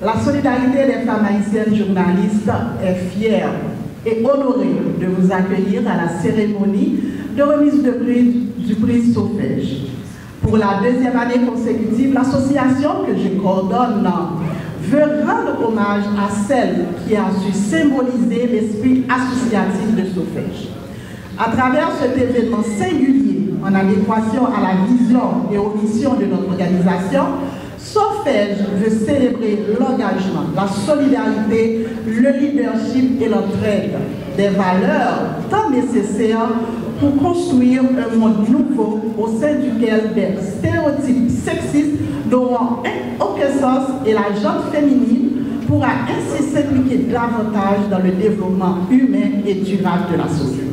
La solidarité des femmes haïtiennes journalistes est fière et honorée de vous accueillir à la cérémonie de remise du prix Sofej. Pour la deuxième année consécutive, l'association que je coordonne veut rendre hommage à celle qui a su symboliser l'esprit associatif de Sofej. À travers cet événement singulier, en adéquation à la vision et aux missions de notre organisation, Sofej veut célébrer l'engagement, la solidarité, le leadership et l'entraide, des valeurs tant nécessaires pour construire un monde nouveau au sein duquel des stéréotypes sexistes n'auront aucun sens et la gente féminine pourra ainsi s'impliquer davantage dans le développement humain et durable de la société.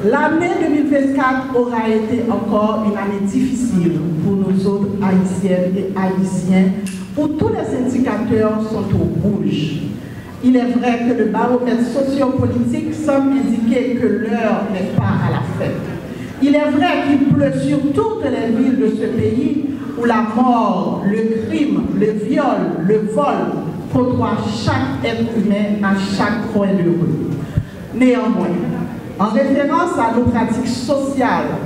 L'année 2024 aura été encore une année difficile pour nous autres Haïtiennes et Haïtiens où tous les indicateurs sont au rouge. Il est vrai que le baromètre sociopolitique semble indiquer que l'heure n'est pas à la fête. Il est vrai qu'il pleut sur toutes les villes de ce pays où la mort, le crime, le viol, le vol côtoient chaque être humain à chaque coin de rue. Néanmoins, en référence à nos pratiques sociales,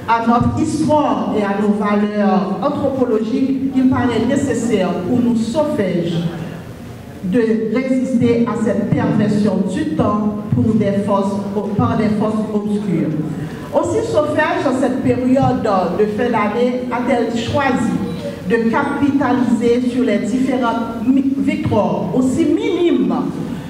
à notre histoire et à nos valeurs anthropologiques, il paraît nécessaire pour nous Sofej de résister à cette perversion du temps par des forces obscures. Aussi Sofej, en cette période de fin d'année, a-t-elle choisi de capitaliser sur les différentes victoires, aussi minimes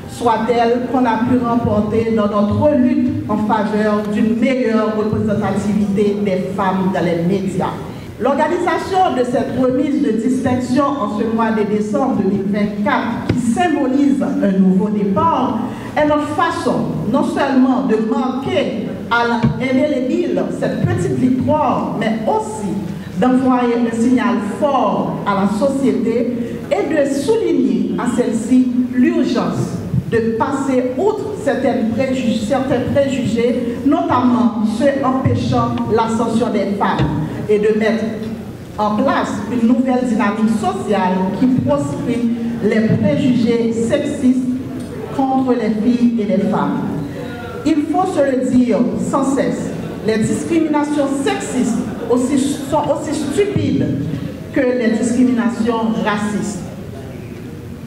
soit-elle, qu'on a pu remporter dans notre lutte en faveur d'une meilleure représentativité des femmes dans les médias. L'organisation de cette remise de distinction en ce mois de décembre 2024, qui symbolise un nouveau départ, est notre façon non seulement de marquer à l'indélébile cette petite victoire, mais aussi d'envoyer un signal fort à la société et de souligner à celle-ci l'urgence de passer outre certains préjugés, notamment ceux empêchant l'ascension des femmes, et de mettre en place une nouvelle dynamique sociale qui proscrit les préjugés sexistes contre les filles et les femmes. Il faut se le dire sans cesse, les discriminations sexistes sont aussi stupides que les discriminations racistes.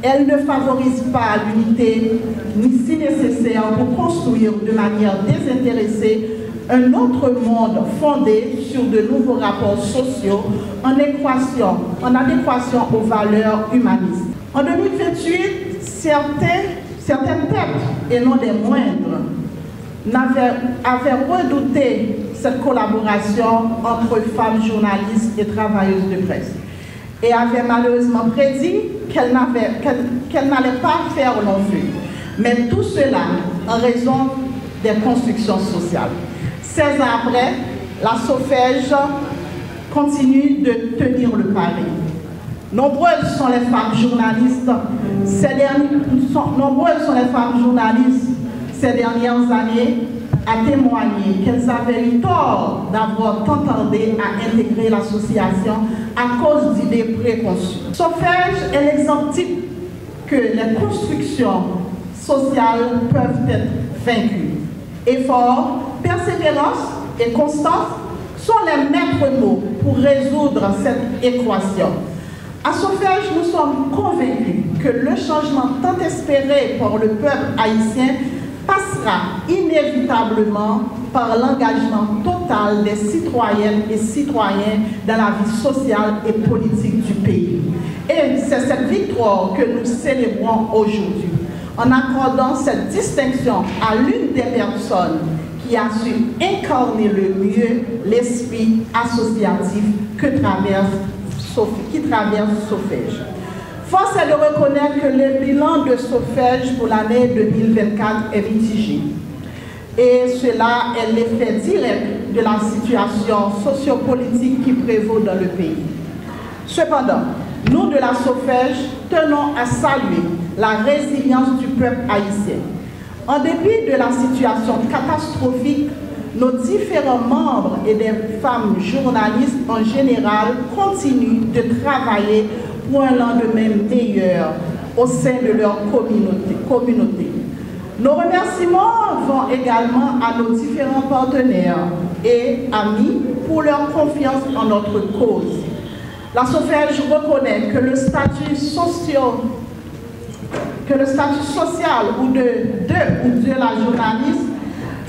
Elle ne favorise pas l'unité, ni si nécessaire pour construire de manière désintéressée un autre monde fondé sur de nouveaux rapports sociaux en adéquation aux valeurs humanistes. En 2028, certaines têtes, et non des moindres, avaient redouté cette collaboration entre femmes journalistes et travailleuses de presse, et avait malheureusement prédit qu'elle n'allait pas faire long feu. Mais tout cela en raison des constructions sociales. 16 ans après, la Sofej continue de tenir le pari. Nombreuses sont les femmes journalistes ces dernières années à témoigner qu'elles avaient eu tort d'avoir tant tardé à intégrer l'association à cause d'idées préconçues. Sofej est l'exemple type que les constructions sociales peuvent être vaincues. Effort, persévérance et constance sont les maîtres mots pour résoudre cette équation. À Sofej, nous sommes convaincus que le changement tant espéré par le peuple haïtien passera inévitablement par l'engagement total des citoyennes et citoyens dans la vie sociale et politique du pays. Et c'est cette victoire que nous célébrons aujourd'hui, en accordant cette distinction à l'une des personnes qui a su incarner le mieux l'esprit associatif qui traverse Sofej. Force est de reconnaître que le bilan de Sofej pour l'année 2024 est mitigé. Et cela est l'effet direct de la situation sociopolitique qui prévaut dans le pays. Cependant, nous de la Sofej tenons à saluer la résilience du peuple haïtien. En dépit de la situation catastrophique, nos différents membres et des femmes journalistes en général continuent de travailler pour un lendemain meilleur au sein de leur communauté. Nos remerciements vont également à nos différents partenaires et amis pour leur confiance en notre cause. La SOFEJ reconnaît que le statut social ou de la journaliste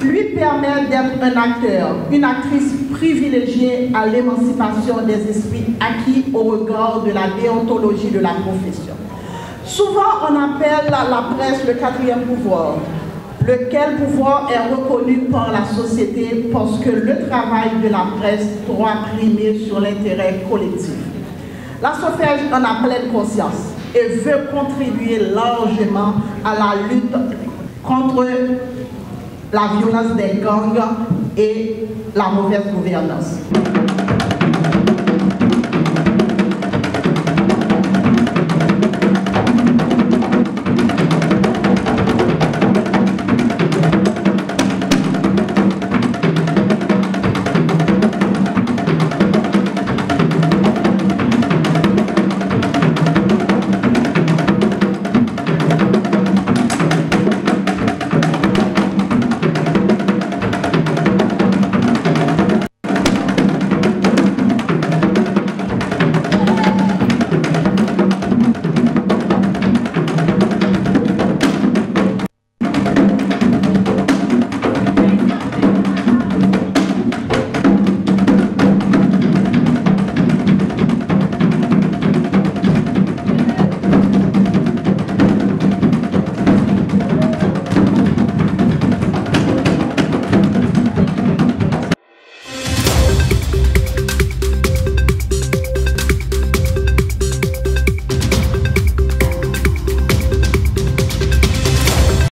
lui permet d'être un acteur, une actrice privilégiée à l'émancipation des esprits acquis au regard de la déontologie de la profession. Souvent, on appelle la presse le quatrième pouvoir, lequel pouvoir est reconnu par la société parce que le travail de la presse doit primer sur l'intérêt collectif. La SOFEJ en a pleine conscience et veut contribuer largement à la lutte contre la violence des gangs et la mauvaise gouvernance.